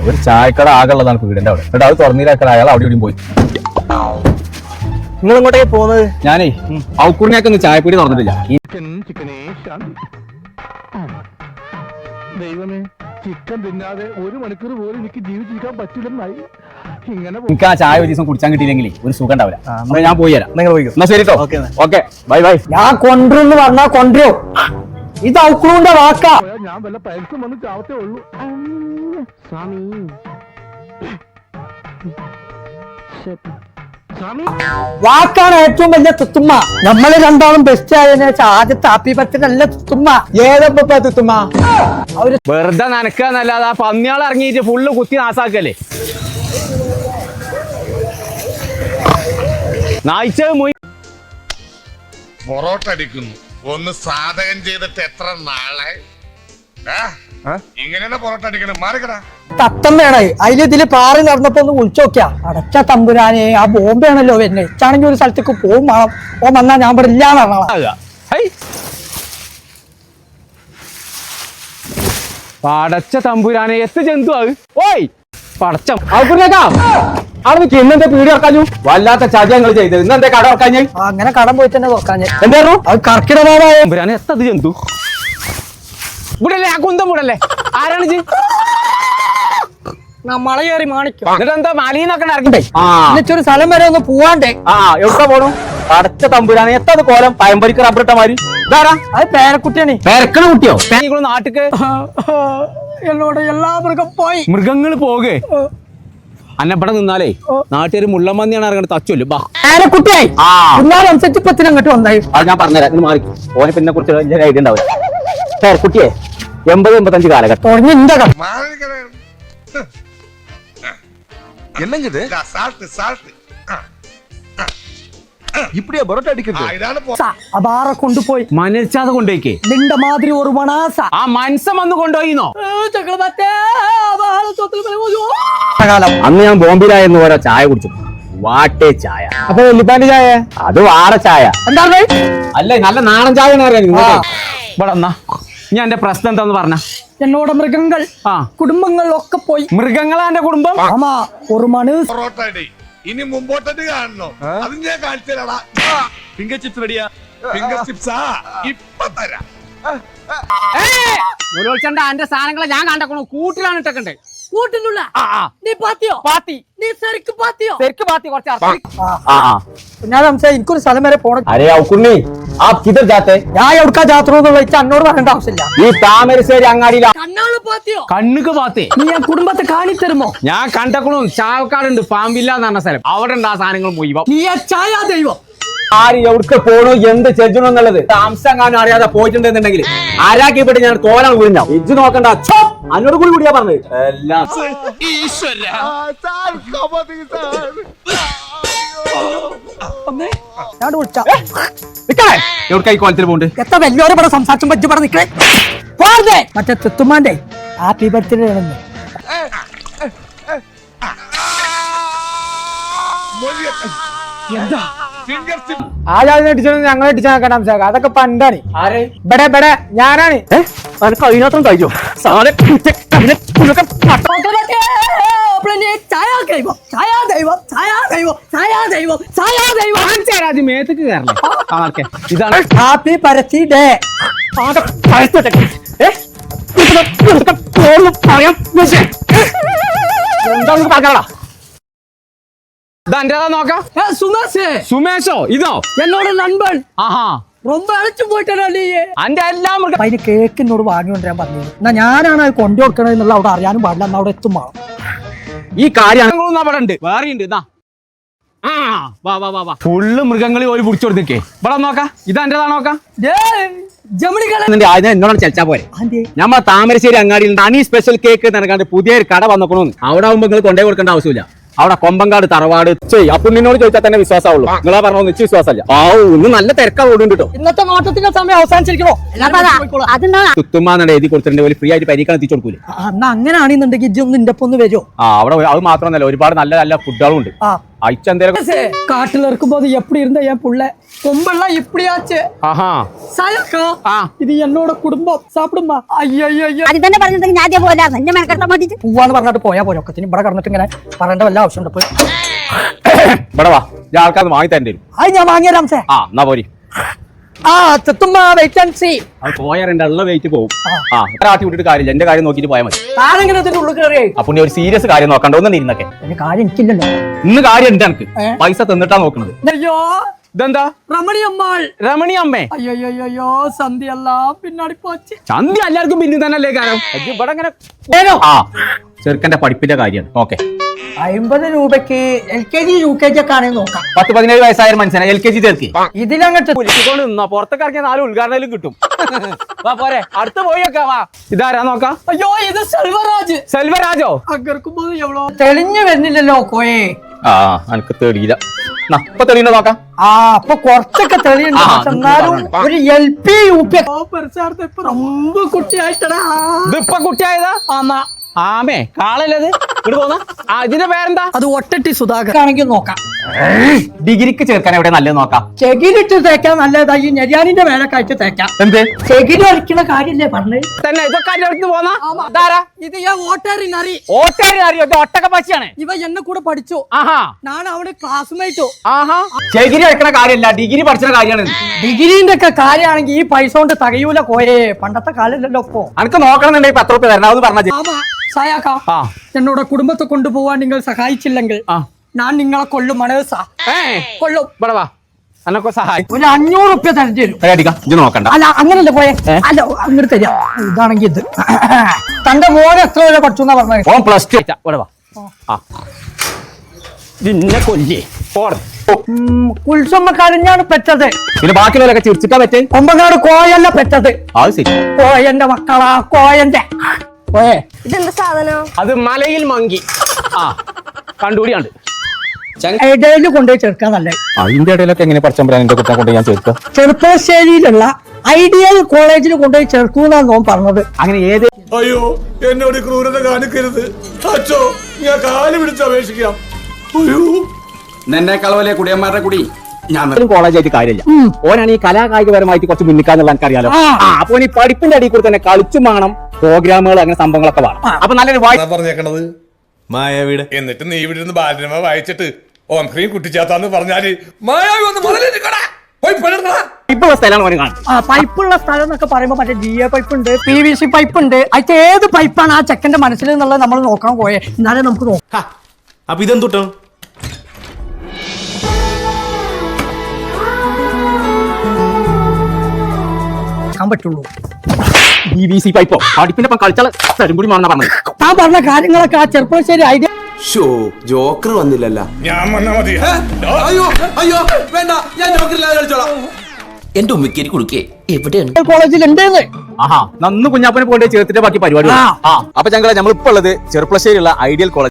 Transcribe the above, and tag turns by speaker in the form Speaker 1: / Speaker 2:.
Speaker 1: ഒരു ചായക്കട ആകെയുള്ളതാണ് വീടിന്റെ അവിടെ. എന്നിട്ട് അത് തുറന്നില്ലാക്കാൻ അയാൾ അവിടെ ഇവിടെയും പോയി.
Speaker 2: നിങ്ങൾ ഇങ്ങോട്ടേക്ക് പോകുന്നത്?
Speaker 1: ഞാനേ ഔക്കൂറിനെയൊക്കെ ചായപ്പൊടി തുറന്നിട്ടില്ല.
Speaker 3: ദൈവമേ, ചിക്കൻ തിന്നാതെ 1 മണിക്കൂർ പോലും എനിക്ക് ജീവിച്ചിരിക്കാൻ പറ്റില്ലെന്നായി. ഇങ്ങനെ
Speaker 1: എനിക്ക് ആ ചായ ഒരു ദിവസം കുടിച്ചാൻ കിട്ടിയില്ലെങ്കിൽ ഒരു സുഖം ഉണ്ടാവില്ല. അപ്പൊ ഞാൻ പോയി തരാം.
Speaker 2: നിങ്ങൾ പോയിക്കോ.
Speaker 1: എന്നാ ശരി കേട്ടോ. Okay, bye bye.
Speaker 2: ഞാൻ കൊണ്ടുവന്ന് പറഞ്ഞാ കൊണ്ടുവരോ? ഇത് ഔക്കൂറിന്റെ വാക്കാ.
Speaker 3: ഞാൻ വല്ല പൈസ വന്ന് ചാവത്തേ ഉള്ളൂ. സ്വാമി
Speaker 2: വാക്കാണ് ഏറ്റവും വലിയ തുത്തുമ്മ. നമ്മള് രണ്ടാളും ബെസ്റ്റ് ആയതിനു ശേഷം ആദ്യത്തെ ഹാപ്പി ബർത്ത്ഡേ നല്ല തുത്തുമ്മ. ഏതപ്പ തുത്തുമ്മ? അവര്
Speaker 1: വെറുതെ നനക്കാന്നല്ലാതെ ആ പന്നിയാൾ ഇറങ്ങിയിട്ട് ഫുള്ള് കുത്തി നാസാക്കല്ലേ.
Speaker 4: പൊറോട്ട അടിക്കുന്നു. ഒന്ന് സാധകം ചെയ്തിട്ട് എത്ര നാളെ ഇങ്ങനെയാണ് പൊറോട്ട അടിക്കണം. മാറിക്കടാ.
Speaker 2: തത്തമ്മയാണ്. ഇതില് പാറി നടന്നപ്പോ ഒന്ന് വിളിച്ചോക്കിയാ. അടച്ച തമ്പുരാനെ, ആ ബോംബെയാണല്ലോ എന്നെ. ഇച്ചാണെങ്കിൽ ഒരു സ്ഥലത്തേക്ക് പോകും വേണം. ഓ വന്നാ ഞാൻ ഇവിടെ ഇല്ലാന്ന് പറഞ്ഞാ.
Speaker 1: പടച്ച തമ്പുരാനെ, എത്ത് ജന്തു അത്. ഓയ് പടച്ച ഔക്കൂറിനേക്കാ അവിടെ ഇന്നെന്താ പീടി ഇറക്കാഞ്ഞു? വല്ലാത്ത ചതിയങ്ങൾ ചെയ്തത്. ഇന്നെന്താ കട ഇറക്കാഞ്ഞ്?
Speaker 2: അങ്ങനെ കടം പോയിട്ട് തന്നെ തുറക്കാഞ്ഞ്.
Speaker 1: എന്തായിരുന്നു
Speaker 2: അത് കർക്കിടകമായ
Speaker 1: തമ്പുരാനെ, എത്തത് ജന്തു ഇവിടല്ലേ? ആ കുന്തം ഇവിടല്ലേ? ആരാണ് ജി?
Speaker 2: മല കയറി മാണിക്കും.
Speaker 1: എന്നിട്ട് എന്താ മലീന്നൊക്കെ ഇറങ്ങണ്ടേ?
Speaker 2: എന്നിട്ടൊരു സ്ഥലം വരെ ഒന്ന് പോവാണ്ടേ.
Speaker 1: എവിടെ പോണു? പടച്ച തമ്പുരാനെ, എത്തത് കോലം പയമ്പരിക്ക് റബ്ബറിട്ടമാരി. ഇതാരാ?
Speaker 2: അത് പേരക്കുട്ടിയാണ്.
Speaker 1: പേരക്കണ കുട്ടിയോ? നാട്ടിക്ക്
Speaker 2: എന്നോട് എല്ലാ മൃഗം പോയി.
Speaker 1: മൃഗങ്ങൾ പോകേ അന്നപ്പട നിന്നാലേ നാട്ടുകാര് മുള്ളമന്തിയാണ് ഇറങ്ങണത്. തച്ചൊല്ലു
Speaker 2: പേരക്കുട്ടിയായി അനുസരിച്ചപ്പത്തിന് അങ്ങോട്ട് വന്നായി.
Speaker 1: അത് ഞാൻ പറഞ്ഞുതരാം. മാറി ഓനെ പിന്നെ കുറിച്ച് വലിയ ഐഡിയ ഉണ്ടാവില്ല. പേരക്കുട്ടിയെ 80-85 കാലഘട്ടം
Speaker 2: തുടങ്ങി എന്താ
Speaker 4: என்னங்குது சால்ட் சால்ட்
Speaker 3: இப்படியே பரோட்டா அடிக்கிறது.
Speaker 4: ഇതാണ്
Speaker 2: അപാറ കൊണ്ടുപോയി.
Speaker 1: മനസ്സാതെ കൊണ്ടുപോയിക്കേ.
Speaker 2: നിന്റെ മാതിരി ഒരു മണാസ
Speaker 1: ആ മനസ്സം വന്ന് കൊണ്ടുപോയിന്നോ? അന്ന് ഞാൻ ബോംബിലായെന്ന് ഓരോ ചായ കുടിച്ചു. വാട്ടേ ചായ.
Speaker 2: അപ്പൊ വെല്ലിപ്പാന്റെ ചായ
Speaker 1: അത് വാറ ചായ.
Speaker 2: എന്താ
Speaker 1: അല്ലേ, നല്ല നാടൻ ചായ ഇവിടെ എന്നാ. ഞാൻ എന്റെ പ്രശ്നം എന്താന്ന് പറഞ്ഞ
Speaker 2: എന്നോട് മൃഗങ്ങൾ കുടുംബങ്ങൾ ഒക്കെ പോയി.
Speaker 1: മൃഗങ്ങളാ എന്റെ കുടുംബം.
Speaker 2: ആമാ ഒരു മണൂസ്
Speaker 4: പൊറോട്ട അടി. ഇനി മുമ്പോട്ടത് കാണണോ? അത് ഞാൻ കാണിച്ചു തരാടാ. ഫിംഗർ ചിപ്സ് റെഡിയാ? ഫിംഗർ ചിപ്സാ ഇപ്പൊ തരാം.
Speaker 1: എന്റെ സാധനങ്ങളെ ഞാൻ കണ്ടക്കണു. കൂട്ടിലാണ് ഇട്ടക്കണ്ടേ.
Speaker 2: കൂട്ടിനുള്ള നീ പാത്തിയോ?
Speaker 1: പാത്തി.
Speaker 2: നീ ശരിക്ക് പാത്തിയോ?
Speaker 1: ശരിക്ക് പാത്തി. കുറച്ച്
Speaker 2: ഞാൻ സംശയം എനിക്കൊരു സ്ഥലം വരെ പോണം.
Speaker 1: അരേ ഔക്കുണ്ണി, ആ കിതർ ജാത്തെ?
Speaker 2: ഞാൻ എവിടുക്കാ ജാത്ര വെച്ചാൽ എന്നോട് പറയേണ്ട ആവശ്യമില്ല.
Speaker 1: ഈ താമരശ്ശേരി അങ്ങാടിയില
Speaker 2: കണ്ണാള് പാത്തിയോ?
Speaker 1: കണ്ണുക്ക് പാത്തേ.
Speaker 2: നീ ആ കുടുംബത്തെ കാണിത്തരുമോ?
Speaker 1: ഞാൻ കണ്ടക്കണു. ചാവക്കാടുണ്ട് പാമ്പില്ല എന്ന് പറഞ്ഞ സ്ഥലം. അവിടെ ഉണ്ട് ആ സാധനങ്ങൾ മുഴുവൻ.
Speaker 2: നീ ആ ചായ ദൈവം.
Speaker 1: ആര് എവിടെ പോണു, എന്ത് ചെജണു എന്നുള്ളത് താമസങ്ങാനും അറിയാതെ പോയിട്ടുണ്ടെന്നുണ്ടെങ്കിൽ ആരാക്കിപ്പെട്ട് ഞാൻ തോലാണ് വീഴുന്ന. ഇജ്ജ് നോക്കണ്ട. അന്നോട് കൂടി കൂടിയാ പറഞ്ഞത് എല്ലാം. എവിടെ കോലത്തിൽ പോണ്ട്?
Speaker 2: എത്ര വലിയോരെ ഇവിടെ സംസാരിച്ചും പറ്റി ഇവിടെ നിൽക്കേ. പോരേ മറ്റേ തെത്തുമാന്റെ ഹാപ്പി ബർത്ത്ഡേ ആണെന്ന്.
Speaker 4: എന്താ ഫിംഗർ ചിപ്സ്?
Speaker 2: ആരാണ് അടിച്ചത്? ഞങ്ങൾ അടിച്ചാൽ അതൊക്കെ പണ്ടാണ്. ഇവിടെ ഇവിടെ ഞാനാണ്.
Speaker 1: അതിനകത്തും കഴിച്ചോ
Speaker 2: ഇതാണ് ഹാപ്പി ബർത്ത്ഡേ.
Speaker 1: നോക്കാം. സുമേഷോ? ഇതോ
Speaker 2: എന്നോട് നண்பன்.
Speaker 1: ആഹാ,
Speaker 2: ரொம்ப അழைച്ചു പോയിട്ടാ നീ.
Speaker 1: അന്റെ എല്ലാം
Speaker 2: അതിന് കേക്ക് എന്നോട് വാങ്ങിക്കൊണ്ടിരാൻ പറഞ്ഞു. എന്നാ ഞാനാണ് അത് കൊണ്ടു കൊടുക്കണത് എന്നുള്ള അവിടെ അറിയാനും പാടില്ല. എന്നാ അവിടെ എത്തും വേണം.
Speaker 1: ഈ കാര്യം അവിടെ ഉണ്ട്, വേറെ ഉണ്ട്. ഇതാ ഫുള്ള് മൃഗങ്ങളെ ഒരു പിടിച്ചു കൊടുത്തേക്കേ. ഇവിടെ നോക്കാം. ഇത് എന്റേതാ നോക്കാം. എന്നോട് ചർച്ചാ പോരെ. നമ്മളെ താമരശ്ശേരി അങ്ങാടിയിൽ ഹണി സ്പെഷ്യൽ കേക്ക് നടക്കാണ്ട് പുതിയൊരു കട വന്നോണു. അവിടെ ആവുമ്പോ നിങ്ങൾ കൊണ്ടേ കൊടുക്കേണ്ട ആവശ്യമില്ല. അവിടെ കൊമ്പങ്കാട് തറവാട് അപ്പൊ നിന്നോട് ചോദിച്ചാൽ തന്നെ വിശ്വാസമുള്ളൂ. നിങ്ങളാ പറഞ്ഞോ നിശ്ചയ വിശ്വാസമല്ല. ഇന്ന് നല്ല തിരക്കാ ഓടുണ്ട് കേട്ടോ.
Speaker 2: ഇന്നത്തെ നോട്ടത്തിന്റെ സമയം അവസാനിച്ചിരിക്കണോ?
Speaker 1: തുത്തുമാന്നാണ് എഴുതി കൊടുത്തിട്ടുണ്ട്. ഒരു ഫ്രീ ആയിട്ട് പരിക്കാൻ എത്തിച്ചു കൊടുക്കൂലേ.
Speaker 2: എന്നാ അങ്ങനെയാണെന്നുണ്ടെങ്കിൽ ഇജ്ജ് നിന്റെ ഒപ്പം ഒന്ന് വരുമോ?
Speaker 1: അവിടെ അത് മാത്രമല്ല, ഒരുപാട് നല്ല നല്ല ഫുഡുകളും ഉണ്ട്. അയച്ചെന്തേലും
Speaker 2: காட்டுல போது எப்படி இருந்த என் புள்ள கொம்பெல்லாம் இப்படியாச்சு
Speaker 1: ആഹാ
Speaker 2: சாயக்கா
Speaker 1: ആ
Speaker 2: இது என்னோட குடும்பம் சாப்பிடுமா ஐயோ
Speaker 5: അത് തന്നെ പറഞ്ഞിട്ടുണ്ടെങ്കിൽ ഞാൻ അതേ പോലെ എന്നെ മെനക്കെട്ടാൻ വേണ്ടിട്ട്
Speaker 2: പൂവാന്ന് പറഞ്ഞിട്ട് പോയാ പോലെ ഒക്കത്തിന് ഇവിടെ കടന്നിട്ട് ഇങ്ങനെ പറയേണ്ട വല്ല ആവശ്യമുണ്ട് പോയി
Speaker 1: ഇവിടെ വാ ഞാൻ ആൾക്കാർ വാങ്ങി തരേണ്ടി വരും
Speaker 2: അത് ഞാൻ വാങ്ങിയരാം സേ
Speaker 1: ആ എന്നാ പോരി
Speaker 2: ആ ചെത്തുമ്മ വെയിറ്റ് ആൻഡ് സീ
Speaker 1: അത് പോയാൽ എന്റെ ഉള്ള വെയിറ്റ് പോകും ആ ഇത്ര ആട്ടി വിട്ടിട്ട് കാര്യമില്ല എന്റെ കാര്യം നോക്കിയിട്ട് പോയാൽ മതി
Speaker 2: താനെങ്ങനെ ഇതിന്റെ ഉള്ളിൽ കയറിയേ
Speaker 1: അപ്പൊ നീ ഒരു സീരിയസ് കാര്യം നോക്കണ്ട ഒന്നും ഇരുന്നൊക്കെ
Speaker 2: എന്റെ കാര്യം എനിക്കില്ലല്ലോ
Speaker 1: ഇന്ന് കാര്യം ഉണ്ട് എനിക്ക്
Speaker 2: ഏ?
Speaker 1: പൈസ തിന്നിട്ടാ നോക്കണത്
Speaker 2: അയ്യോ
Speaker 1: ഇതെന്താ
Speaker 2: ரமணி அம்மாள்
Speaker 1: രമണി അമ്മേ
Speaker 2: ஐயோ சந்தி எல்லாம் பின்னாடி போச்சு
Speaker 1: ചന്തി എല്ലാവർക്കും പിന്നെ തന്നെയല്ലേ കാര്യം ഇത് ഇവിടെ ഇങ്ങനെ
Speaker 2: ഏനോ
Speaker 1: ആ ചെറുക്കന്റെ പഠിപ്പിന്റെ കാര്യമാണ് ഓക്കെ
Speaker 2: 50 രൂപയ്ക്ക് LKG UKG ഒക്കെ ആണെങ്കിൽ നോക്കാം
Speaker 1: 10-17 വയസ്സായ മനുഷ്യനെ LKG ചേർക്കി
Speaker 2: ഇതിലങ്ങട്ട്
Speaker 1: പുലിക്കൊണ്ട് നിന്നോ പുറത്തൊക്കെ ഇറങ്ങിയ 4 ഉദ്ഘാടനം കിട്ടും വാ പോരെ അടുത്ത് പോയൊക്കെ വാ ഇതാരാ നോക്കാം
Speaker 2: അയ്യോ ഇത് സെൽവരാജ്
Speaker 1: സെൽവരാജോ
Speaker 2: അകർക്കുമ്പോൾ എവ്വളോ തെളിഞ്ഞു വരുന്നില്ലല്ലോ കോയെ
Speaker 1: ആ എനിക്ക് തെളിയില്ല ഇപ്പൊ തെളിയുണ്ടോ നോക്കാം
Speaker 2: ആ അപ്പൊ കുറച്ചൊക്കെ തെളിയുണ്ട്
Speaker 1: ആ,
Speaker 2: പക്ഷെ എന്നാലും ഒരു LP UP ரொம்ப കുട്ടിയായിട്ടടാ
Speaker 1: ഇതിപ്പൊ കുട്ടിയായതാ
Speaker 2: ആമാ
Speaker 1: ആമേ കാളല്ലത് ഇവിടെ പോന്ന ആ ഇതിന്റെ പേരെന്താ
Speaker 2: അത് ഒട്ടട്ടി സുധാകർ ആണെങ്കിൽ നോക്കാം
Speaker 1: ഡിഗ്രിക്ക് ചേർക്കാൻ എവിടെ നല്ലത് നോക്കാം
Speaker 2: ചെകിരിട്ട് തേക്കാൻ നല്ലതായി ഞെരിയാനിന്റെ മേലെ കഴിച്ച് തേക്കാം
Speaker 1: എന്ത്
Speaker 2: ചെകിരി ഒഴിക്കുന്ന കാര്യല്ലേ പറഞ്ഞ്
Speaker 1: തന്നെ ഇതൊക്കെ അതിന്റെ അടുത്ത് പോന്ന ഇതാരാ
Speaker 2: ഇത് ഞാൻ ഓട്ടേറിനറി
Speaker 1: ഓട്ടാരി അറിയോ ഇത് ഒട്ടക്ക പശയാണ്
Speaker 2: ഇവ എന്നെ കൂടെ പഠിച്ചു
Speaker 1: ആഹാ
Speaker 2: ഞാൻ അവിടെ ക്ലാസ്മേറ്റോ
Speaker 1: ആഹാ ഡിഗ്രി എടുക്കണ കാര്യമല്ല ഡിഗ്രി പഠിച്ച കാര്യമാണ്
Speaker 2: ഡിഗ്രീന്റെ ഒക്കെ കാര്യമാണെങ്കിൽ ഈ പൈസ കൊണ്ട് തികയൂല കോയെ പണ്ടത്തെ കാലല്ലല്ലോ ഇപ്പോ
Speaker 1: അനക്ക് നോക്കണമെന്നുണ്ടെങ്കിൽ 10 രൂപ തരണം അത് പറഞ്ഞാ
Speaker 2: ആമാ സായാക്ക
Speaker 1: ആ
Speaker 2: എന്നോട് കുടുംബത്തെ കൊണ്ടുപോവാൻ നിങ്ങൾ സഹായിച്ചില്ലെങ്കിൽ
Speaker 1: ആ
Speaker 2: ഞാൻ നിങ്ങളെ കൊല്ലും മനസ്സാ കൊല്ലും
Speaker 1: ഇവിടെ വാ അനക്കൊ സഹായം
Speaker 2: ഒരു 500 റുപ്യ തരേണ്ടി വരും
Speaker 1: അടിക്കാം ഇത് നോക്കണ്ട
Speaker 2: അല്ല അങ്ങനല്ലേ പോയെ അല്ല അങ്ങോട്ട് തരാം ഇതാണെങ്കിൽ ഇത് തന്റെ മോനെ എത്ര വരെ പഠിച്ചു എന്നാ പറഞ്ഞത്
Speaker 1: ഓൻ +2 ഇവിടെ വാ ആ നിന്നെ കൊല്ലേ
Speaker 2: ഉത്സവ കഴിഞ്ഞാണ് പെറ്റത്
Speaker 1: പിന്നെ ബാക്കിയുള്ളവരൊക്കെ ചിരിച്ചിട്ടാ പറ്റേ
Speaker 2: കൊമ്പങ്ങാട് കോയല്ല പെറ്റത്
Speaker 1: അത് ശരി
Speaker 2: കോയന്റെ മക്കളാ കോയന്റെ കോയെ
Speaker 5: ഇതെന്താ സാധനം
Speaker 1: അത് മലയിൽ മങ്കി ആ കണ്ടുപിടിയാണ്ട്
Speaker 2: ഇടയിൽ കൊണ്ടുപോയി ചേർക്കാൻ നല്ലേ
Speaker 1: അതിന്റെ ഇടയിലൊക്കെ എങ്ങനെ പഠിച്ചാൽ എന്റെ കുട്ടിയെ കൊണ്ട് ഞാൻ ചേർക്കുക
Speaker 2: ചെറുപ്പശ്ശേരിയിലുള്ള ഐഡിയൽ കോളേജിൽ കൊണ്ടുപോയി ചേർക്കൂന്നാണ് നോൻ പറഞ്ഞത്
Speaker 1: അങ്ങനെ ഏത്
Speaker 4: അയ്യോ എന്നോട് ക്രൂരത കാണിക്കരുത് അച്ഛോ ഞാൻ കാല് പിടിച്ച് അപേക്ഷിക്കാം അയ്യോ
Speaker 6: എന്നെക്കാൾ വലിയ കുടിയന്മാരുടെ കുടി ഞാൻ
Speaker 1: കോളേജായിട്ട് കാര്യമില്ല ഓനാണ് ഈ കലാകായികപരമായിട്ട് കുറച്ച് മുന്നിക്കാന്നുള്ള എനിക്കറിയാലോ
Speaker 2: ആ.
Speaker 1: അപ്പൊ ഈ പഠിപ്പിന്റെ അടിയിൽ കൂടെ തന്നെ കളിച്ചും വേണം പ്രോഗ്രാമുകൾ അങ്ങനെ സംഭവങ്ങളൊക്കെ വേണം അപ്പൊ നല്ലൊരു
Speaker 4: എന്നാ പറഞ്ഞേക്കണത്
Speaker 6: മായാവീട്
Speaker 4: എന്നിട്ട് നീ ഇവിടെ ഇരുന്ന് ബാലരമ വായിച്ചിട്ട് ഓം ക്രീം കുട്ടിച്ചാത്താന്ന് പറഞ്ഞാല് മായാവി ഒന്ന് മുതലെടുക്കടാ പോയി പണിയെടുക്കടാ
Speaker 1: ഇപ്പൊ സ്ഥലമാണ് ഓന് കാണുന്നത്
Speaker 2: ആ പൈപ്പുള്ള സ്ഥലം എന്നൊക്കെ പറയുമ്പോ മറ്റേ GA പൈപ്പ് ഉണ്ട് PVC പൈപ്പ് ഉണ്ട് അതിൽ ഏത് പൈപ്പാണ് ആ ചെക്കന്റെ മനസ്സിൽ എന്നുള്ളത് നമ്മൾ നോക്കാൻ പോയെ എന്നാലേ നമുക്ക് നോക്കാം
Speaker 6: അപ്പൊ ഇതെന്തുട്ടോ
Speaker 2: പറ്റുള്ളൂ
Speaker 1: PVC പൈപ്പോ പഠിപ്പിന്റെ ഒപ്പം കളിച്ചാൽ തരും കൂടി വേണമെന്നാ പറഞ്ഞത്
Speaker 2: താൻ പറഞ്ഞ കാര്യങ്ങളൊക്കെ ആ ചെറുപ്പശ്ശേരി ഐഡിയ
Speaker 6: ഷോ ജോക്കർ വന്നില്ലല്ല
Speaker 4: ഞാൻ വന്നാ മതി
Speaker 6: അയ്യോ അയ്യോ വേണ്ട ഞാൻ ജോക്കറില്ലാതെ കളിച്ചോളാം എന്റെ ഉമ്മക്കേരി കുടുക്കേ എവിടെയാണ്
Speaker 2: കോളേജിൽ ഉണ്ടെന്ന്
Speaker 1: ആഹാ നന്ന് കുഞ്ഞാപ്പനെ പോയിട്ട് ചേർത്തിട്ട് ബാക്കി പരിപാടി
Speaker 2: ആ.
Speaker 1: അപ്പൊ ഞങ്ങളെ നമ്മളിപ്പോ ഉള്ളത് ചെറുപ്പശ്ശേരിയുള്ള ഐഡിയൽ കോളേജ്